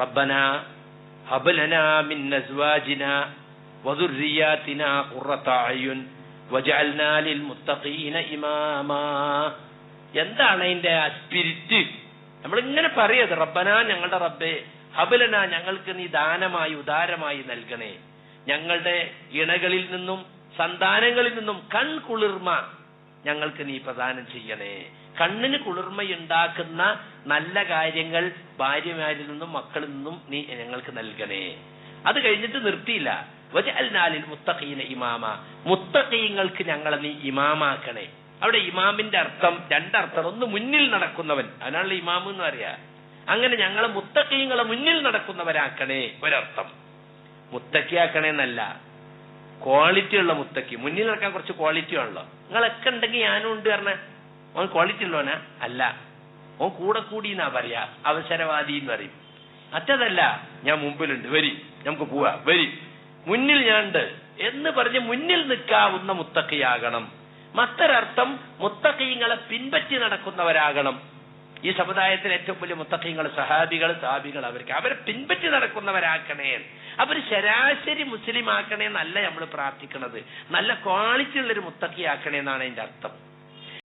റബ്ബനാ ഹബ് ലനാ മിൻ അസ്വാജിനാ വദുർരിയാതിനാ ഖുറത അയുൻ വജഅൽനാ ലിൽ മുത്തഖീന ഇമാമാ. എന്താണ് അതിന്റെ ആ സ്പിരിറ്റ്? നമ്മളിങ്ങനെ പറയത് റബ്ബനാ, ഞങ്ങളുടെ റബ്ബേ, ഹബ് ലനാ, ഞങ്ങൾക്ക് നീ ദാനമായി ഉദാരമായി നൽകണേ, ഞങ്ങളുടെ ഇണകളിൽ നിന്നും സന്താനങ്ങളിൽ നിന്നും കൺകുളിർമ ഞങ്ങൾക്ക് നീ പ്രദാനം ചെയ്യണേ. കണ്ണിന് കുളിർമയുണ്ടാക്കുന്ന നല്ല കാര്യങ്ങൾ ഭാര്യമാരിൽ നിന്നും മക്കളിൽ നിന്നും നീ ഞങ്ങൾക്ക് നൽകണേ. അത് കഴിഞ്ഞിട്ട് നിർത്തിയില്ല, വജഅൽനാ ലിൽ മുത്തഖീന ഇമാമ, മുത്തഖീങ്ങൾക്ക് ഞങ്ങളെ നീ ഇമാമാക്കണേ. അവിടെ ഇമാമിന്റെ അർത്ഥം രണ്ടർത്ഥം. ഒന്ന് മുന്നിൽ നടക്കുന്നവൻ, അതിനാണല്ലോ ഇമാം എന്ന് പറയാ. അങ്ങനെ ഞങ്ങളെ മുത്തഖീങ്ങളെ മുന്നിൽ നടക്കുന്നവരാക്കണേ ഒരർത്ഥം. മുത്തക്കിയാക്കണേ എന്നല്ല, ക്വാളിറ്റി ഉള്ള മുത്തക്കി. മുന്നിൽ നടക്കാൻ കുറച്ച് ക്വാളിറ്റി ഉള്ളോ. നിങ്ങളൊക്കെ ഉണ്ടെങ്കിൽ ഞാനും ഉണ്ട് പറഞ്ഞ ഓൻ ക്വാളിറ്റി ഉള്ളവനാ അല്ല, ഓൻ കൂടെ കൂടി എന്നാ പറയാ, അവസരവാദി എന്ന് പറയും. മറ്റതല്ല, ഞാൻ മുമ്പിലുണ്ട്, വരി നമുക്ക് പോവാ, വരി മുന്നിൽ ഞാൻ ഉണ്ട് എന്ന് പറഞ്ഞ് മുന്നിൽ നിൽക്കാവുന്ന മുത്തക്കിയാകണം. മറ്റൊരർത്ഥം മുത്തഖീങ്ങളെ പിൻപറ്റി നടക്കുന്നവരാകണം. ഈ സമുദായത്തിൽ ഏറ്റവും വലിയ മുത്തഖീങ്ങൾ സഹാബികൾ, താബികൾ, അവരെ പിൻപറ്റി നടക്കുന്നവരാക്കണേ. അവർ ശരാശരി മുസ്ലിം ആക്കണേ എന്നല്ല നമ്മൾ പ്രാർത്ഥിക്കുന്നത്, നല്ല ക്വാളിറ്റി ഉള്ളൊരു മുത്തഖി ആക്കണേ എന്നാണ് അതിന്റെ അർത്ഥം.